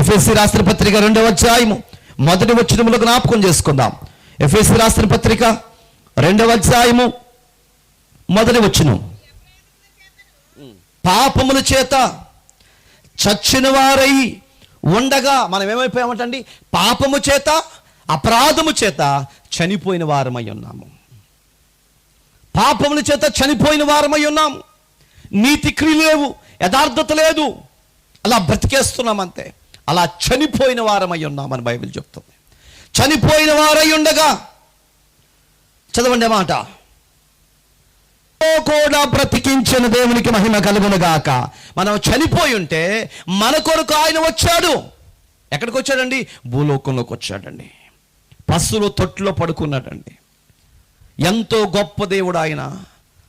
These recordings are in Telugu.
ఎఫెసీ రాసిన పత్రిక 2వ అధ్యాయము మొదటి వచనములో జ్ఞాపకం చేసుకుందాం. ఎఫెసీ రాసిన పత్రిక 2వ అధ్యాయము మొదటి వచనం. పాపముల చేత చచ్చిన వారై ఉండగా మనం ఏమైపోయామంటండి? పాపము చేత, అపరాధము చేత చనిపోయిన వారమై ఉన్నాము. పాపముల చేత చనిపోయిన వారమై ఉన్నాము. నీతి క్రియలు లేవు, యథార్థత లేదు, అలా బ్రతికేస్తున్నాం అంతే. అలా చనిపోయిన వారమై ఉన్నామని బైబిల్ చెప్తుంది. చనిపోయిన వారై ఉండగా, చదవండి మాట, కూడా బ్రతికించిన దేవునికి మహిమ కలుగునుగాక. మనం చనిపోయి ఉంటే మన కొరకు ఆయన వచ్చాడు. ఎక్కడికి వచ్చాడండి? భూలోకంలోకి వచ్చాడండి. పశువుల తొట్టులో పడుకున్నాడండి. ఎంతో గొప్ప దేవుడు ఆయన,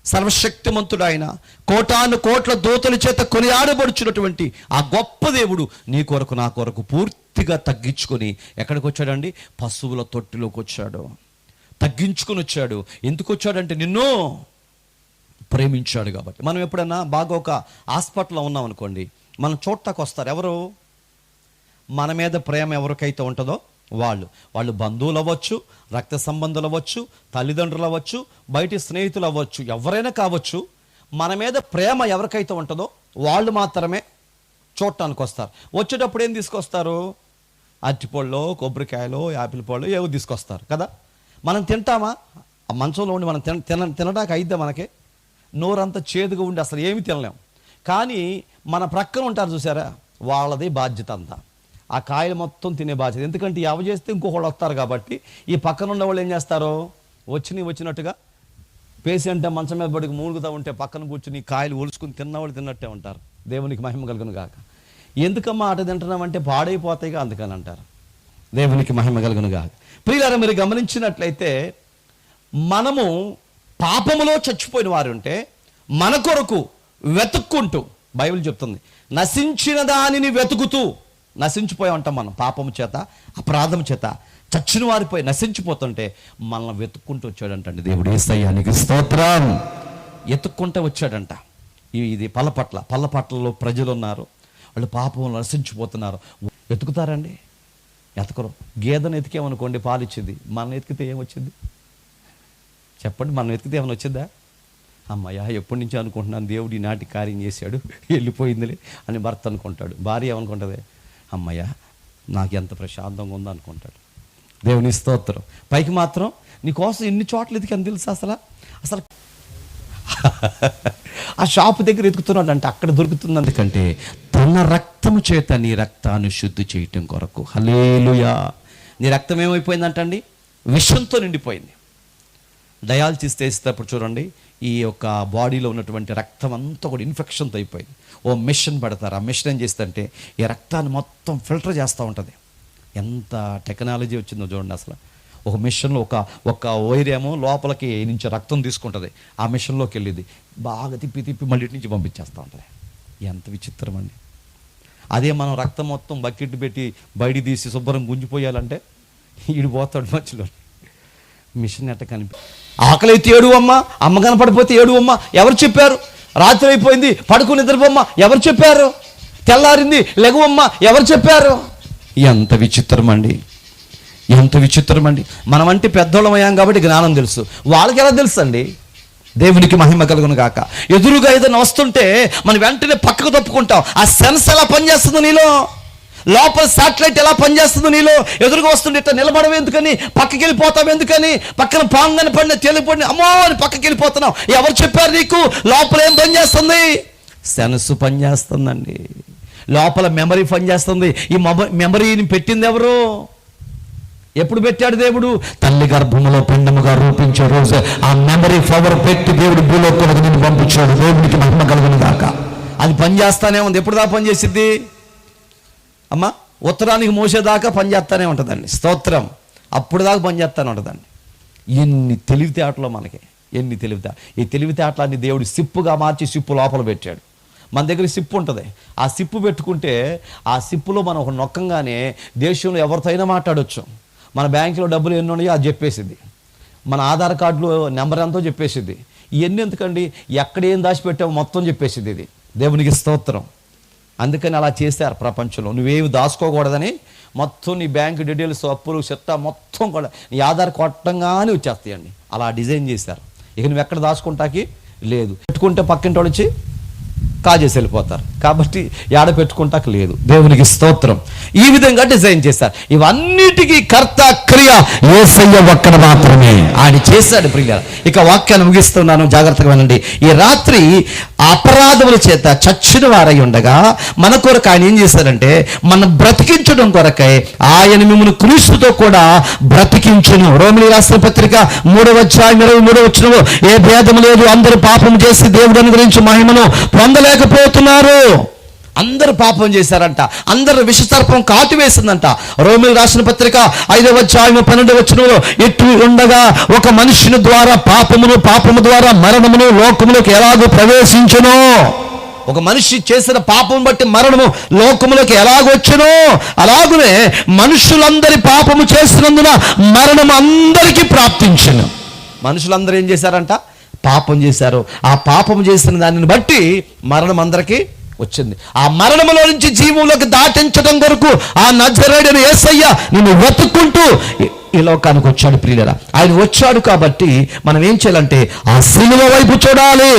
సర్వశక్తిమంతుడు ఆయన, కోటాను కోట్ల దూతల చేత కొనియాడబడుచున్నటువంటి ఆ గొప్ప దేవుడు నీ కొరకు నా కొరకు పూర్తిగా తగ్గించుకొని ఎక్కడికి వచ్చాడండి? పశువుల తొట్టిలోకి వచ్చాడు. తగ్గించుకొని వచ్చాడు. ఎందుకు వచ్చాడంటే నిన్ను ప్రేమించాడు కాబట్టి. మనం ఎప్పుడన్నా బాగా ఒక హాస్పిటల్లో ఉన్నాం అనుకోండి, మనం చూడటానికి వస్తారు ఎవరు? మన మీద ప్రేమ ఎవరికైతే ఉంటుందో వాళ్ళు బంధువులు అవ్వచ్చు, రక్త సంబంధులు అవ్వచ్చు, తల్లిదండ్రులు అవ్వచ్చు, బయటి స్నేహితులు అవ్వచ్చు, ఎవరైనా కావచ్చు. మన మీద ప్రేమ ఎవరికైతే ఉంటుందో వాళ్ళు మాత్రమే చూడటానికి వస్తారు. వచ్చేటప్పుడు ఏం తీసుకొస్తారు? అరటిపళ్ళు, కొబ్బరికాయలు, యాపిల్ పళ్ళు ఏవో తీసుకొస్తారు కదా. మనం తింటామా? ఆ మంచంలో ఉండి మనం తినడానికి అయిద్దా? మనకి నోరంతా చేదుగా ఉండి అసలు ఏమి తినలేం. కానీ మన ప్రక్కన ఉంటారు చూసారా, వాళ్ళది బాధ్యత అంతా. ఆ కాయలు మొత్తం తినే బాధ్యత. ఎందుకంటే అవ చేస్తే ఇంకొకళ్ళు వస్తారు కాబట్టి ఈ పక్కన ఉన్న వాళ్ళు ఏం చేస్తారు? వచ్చినట్టుగా పేషెంట్ మంచం మీద పడికి మూలుగుతూ ఉంటే పక్కన కూర్చుని కాయలు ఒలుచుకుని తిన్నవాళ్ళు తిన్నట్టే ఉంటారు. దేవునికి మహిమ కలుగును గాక. ఎందుకమ్మా అట తింటున్నామంటే పాడైపోతాయిగా, అందుకని అంటారు. దేవునికి మహిమ కలుగును గాక. ప్రియులారా, మీరు గమనించినట్లయితే మనము పాపములో చచ్చిపోయిన వారు ఉంటే మన కొరకు వెతుక్కుంటూ, బైబిల్ చెప్తుంది, నశించిన దానిని వెతుకుతూ నశించిపోయి ఉంటాం మనం. పాపము చేత, అపరాధం చేత చచ్చిన వారిపోయి నశించిపోతుంటే మనల్ని వెతుక్కుంటూ వచ్చాడంటండి దేవుడు. యేసయ్య నీకు స్తోత్రం. ఎత్తుక్కుంటూ వచ్చాడంట. ఇది పల్లపట్లలో ప్రజలు ఉన్నారు, వాళ్ళు పాపంలో నశించిపోతున్నారు. వెతుకుతారండి? ఎతకరు. గేదెను ఎతికేమనుకోండి పాలిచ్చింది, మనం ఎతికితే ఏమొచ్చింది చెప్పండి? మనం ఎతికితే ఏమైనా వచ్చిందా? అమ్మయ్య ఎప్పటి నుంచి అనుకుంటున్నాను దేవుడు ఈనాటి కార్యం చేశాడు, వెళ్ళిపోయిందిలే అని భర్త అనుకుంటాడు. భార్య ఏమనుకుంటుంది? అమ్మయ్య నాకు ఎంత ప్రశాంతంగా ఉందో అనుకుంటాడు. దేవుని స్తోత్రం. పైకి మాత్రం నీకోసం ఎన్ని చోట్ల ఎతికని తెలుసా? అసలు ఆ షాపు దగ్గర ఎతుకుతున్నాడు అంటే అక్కడ దొరుకుతుంది. ఎందుకంటే తన రక్తము చేత నీ రక్తాన్ని శుద్ధి చేయటం కొరకు. హల్లెలూయా. నీ రక్తం ఏమైపోయిందంటండి? విషంతో నిండిపోయింది. డయాలసిస్ చేసేటప్పుడు చూడండి, ఈ యొక్క బాడీలో ఉన్నటువంటి రక్తం అంతా కూడా ఇన్ఫెక్షన్తో అయిపోయింది. ఓ మిషన్ పెడతారు. ఆ మిషన్ ఏం చేస్తుందంటే ఈ రక్తాన్ని మొత్తం ఫిల్టర్ చేస్తూ ఉంటుంది. ఎంత టెక్నాలజీ వచ్చిందో చూడండి. అసలు ఒక మిషన్లో ఒక వైర్ ఏమో లోపలికి నుంచి రక్తం తీసుకుంటుంది, ఆ మిషన్లోకి వెళ్ళింది, బాగా తిప్పి మళ్ళీ నుంచి పంపించేస్తూ ఉంటుంది. ఎంత విచిత్రం అండి. అదే మనం రక్తం మొత్తం బకెట్ పెట్టి బయట తీసి శుభ్రం గుంజిపోయాలంటే ఈడిపోతాడు మధ్యలో. మిషన్ ఎట్ట ఆకలి అయితే ఏడు అమ్మ, అమ్మ కనపడిపోతే ఏడు అమ్మ, ఎవరు చెప్పారు? రాత్రి అయిపోయింది పడుకుని నిద్రపోమ్మ, ఎవరు చెప్పారు? తెల్లారింది లెగువమ్మ, ఎవరు చెప్పారు? ఎంత విచిత్రం అండి, ఎంత విచిత్రం అండి. మనమంటే పెద్దోళ్ళమయ్యాం కాబట్టి జ్ఞానం తెలుసు, వాళ్ళకి ఎలా తెలుసు అండి? దేవునికి మహిమ కలుగును గాక. ఎదురుగా ఏదైనా వస్తుంటే మనం వెంటనే పక్కకు తప్పుకుంటాం. ఆ సెన్స్ ఎలా పనిచేస్తుందో నీలో, లోపల శాటిలైట్ ఎలా పనిచేస్తుందో నీలో. ఎదురుగా వస్తుంటే ఇట్లా నిలబడవు ఎందుకని, పక్కకి వెళ్ళిపోతావు ఎందుకని, పక్కన పాంగని పడిన తేలిపడిన అమ్మో అని పక్కకి వెళ్ళిపోతున్నావు. ఎవరు చెప్పారు నీకు? లోపల ఏం పనిచేస్తుంది? సెన్స్ పనిచేస్తుందండి. లోపల మెమరీ పనిచేస్తుంది. ఈ మెమరీని పెట్టింది ఎవరు? ఎప్పుడు పెట్టాడు దేవుడు? తల్లి గర్భములో పిండముగా రూపించే రోజు ఆ మెమరీ పవర్ పెట్టి దేవుడు భూలోకానికి నిన్ను పంపించాడు. దేవుడికి మహిమ కలుగును గాక. అది పనిచేస్తానే ఉంది. ఎప్పుడు దాకా పనిచేసిద్ది అమ్మా? ఉత్తరానికి మోసేదాకా పనిచేస్తానే ఉంటుందండి. స్తోత్రం. అప్పుడు దాకా పనిచేస్తానే ఉంటుందండి. ఎన్ని తెలివితేటలో మనకి, ఎన్ని తెలివితేట. ఈ తెలివితేటలన్నీ దేవుడు సిప్పుగా మార్చి సిప్పు లోపల పెట్టాడు. మన దగ్గర సిప్పు ఉంటుంది. ఆ సిప్పు పెట్టుకుంటే ఆ సిప్పులో మనం ఒక నొక్కంగానే దేశంలో ఎవరితో అయినా మాట్లాడవచ్చు. మన బ్యాంకులో డబ్బులు ఎన్ని ఉన్నాయో అది చెప్పేసింది. మన ఆధార్ కార్డులో నెంబర్ ఎంతో చెప్పేసింది. ఇవన్నీ ఎందుకండి? ఎక్కడ ఏం దాచిపెట్టామో మొత్తం చెప్పేసింది ఇది. దేవునికి స్తోత్రం. అందుకని అలా చేశారు ప్రపంచంలో. నువ్వేమి దాచుకోకూడదని మొత్తం నీ బ్యాంక్ డీటెయిల్స్, అప్పులు, చెత్త మొత్తం కూడా నీ ఆధార్ కొట్టంగానే వచ్చేస్తాయండి. అలా డిజైన్ చేశారు. ఇక నువ్వు ఎక్కడ దాచుకుంటాకి లేదు. పెట్టుకుంటే పక్కింటి వాళ్ళు వచ్చి కాజేసి వెళ్ళిపోతారు. కాబట్టి ఏడ పెట్టుకుంటాక లేదు. దేవునికి స్తోత్రం. ఈ విధంగా డిజైన్ చేశారు. ఇవన్నిటికీ కర్త క్రియ యేసయ్య ఒక్కడ మాత్రమే. ఆయన చేశాడు ప్రియులారా. ఇక వాక్యాన్ని ముగిస్తున్నాను, జాగ్రత్తగా వినండి. ఈ రాత్రి అపరాధముల చేత చచ్చిన వారై ఉండగా మన కొరకు ఆయన ఏం చేశారంటే మనం బ్రతికించడం కొరకై ఆయన మిమ్మల్ని క్రీస్తుతో కూడా బ్రతికించును. రోమిలి రాసిన పత్రిక 3వ అధ్యాయం 23వ వచనంలో ఏ భేదము లేదు, అందరూ పాపం చేసి దేవుని అనుగ్రహించి మహిమను పొందలేకపోతున్నారు. అందరూ పాపం చేశారంట. అందరూ విషసర్పం కాటు వేసిందంట. రోమిలి రాసిన పత్రిక 5వ అధ్యాయం 12వ వచనంలో ఇటు ఉండగా ఒక మనుషుని ద్వారా పాపము ద్వారా మరణమును లోకములోకి ఎలాగో ప్రవేశించును. ఒక మనిషి చేసిన పాపం బట్టి మరణము లోకములోకి ఎలాగొచ్చునో అలాగునే మనుషులందరి పాపము చేసినందున మరణం అందరికీ ప్రాప్తించును. మనుషులందరూ ఏం చేశారంట? పాపం చేశారు. ఆ పాపం చేసిన దానిని బట్టి మరణం అందరికీ వచ్చింది. ఆ మరణములో నుంచి జీవంలోకి దాటించడం కొరకు ఆ నజరేయుడైన యేసయ్య నిన్ను వెతుక్కుంటూ ఈ లోకానికి వచ్చాడు ప్రియులారా. ఆయన వచ్చాడు కాబట్టి మనం ఏం చేయాలంటే ఆ సిలువ వైపు చూడాలి,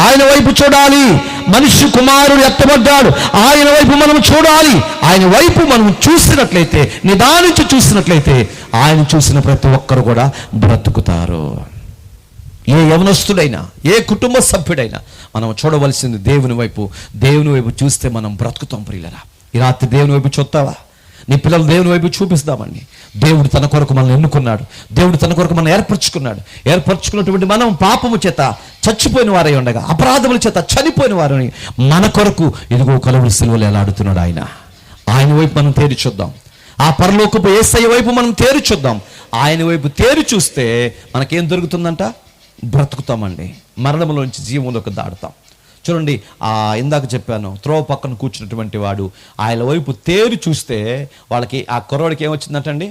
ఆయన వైపు చూడాలి. మనిషి కుమారుడు ఎత్తబడ్డాడు, ఆయన వైపు మనం చూడాలి. ఆయన వైపు మనం చూసినట్లయితే, నిదానించి చూసినట్లయితే ఆయన చూసిన ప్రతి ఒక్కరు కూడా బ్రతుకుతారు. ఏ యవనస్తుడైనా, ఏ కుటుంబ సభ్యుడైనా మనం చూడవలసింది దేవుని వైపు. దేవుని వైపు చూస్తే మనం బ్రతుకుతాం ప్రియులారా. ఈ రాత్రి దేవుని వైపు చూస్తావా? నీ పిల్లలు దేవుని వైపు చూపిస్తామండి. దేవుడు తన కొరకు మనల్ని ఎన్నుకున్నాడు. దేవుడు తన కొరకు మనం ఏర్పరచుకున్నటువంటి మనం పాపము చేత చచ్చిపోయిన వారై ఉండగా, అపరాధముల చేత చనిపోయిన వారిని మన కొరకు ఇదిగో కలువరి సిలువలో ఎలాడుతున్నాడు ఆయన. ఆయన వైపు మనం తేరి చూద్దాం. ఆ పరలోకపు యేసయ్య వైపు మనం తేరి చూద్దాం. ఆయన వైపు తేరి చూస్తే మనకేం దొరుకుతుందంట? బ్రతుకుతామండి. మరణంలోంచి జీవంలోకి దాడుతాం. చూడండి, ఇందాక చెప్పాను, త్రోవ పక్కన కూర్చున్నటువంటి వాడు ఆయన వైపు తేరి చూస్తే వాళ్ళకి, ఆ కుర్రోడికి ఏమొచ్చిందంటండి?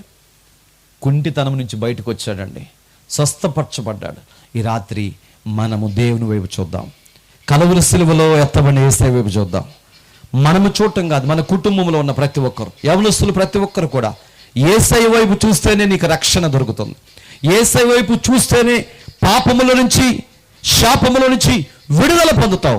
కుంటితనం నుంచి బయటకు వచ్చాడండి, స్వస్థపరచబడ్డాడు. ఈ రాత్రి మనము దేవుని వైపు చూద్దాం. కలువరి సిలువలో ఎత్తబడిన యేసయ్య వైపు చూద్దాం. మనము చూడటం కాదు, మన కుటుంబంలో ఉన్న ప్రతి ఒక్కరు, యవనస్తులు ప్రతి ఒక్కరు కూడా యేసయ్య వైపు చూస్తేనే నీకు రక్షణ దొరుకుతుంది. యేసయ్య వైపు చూస్తేనే పాపముల నుంచి, శాపముల నుంచి విడుదల పొందుతావు.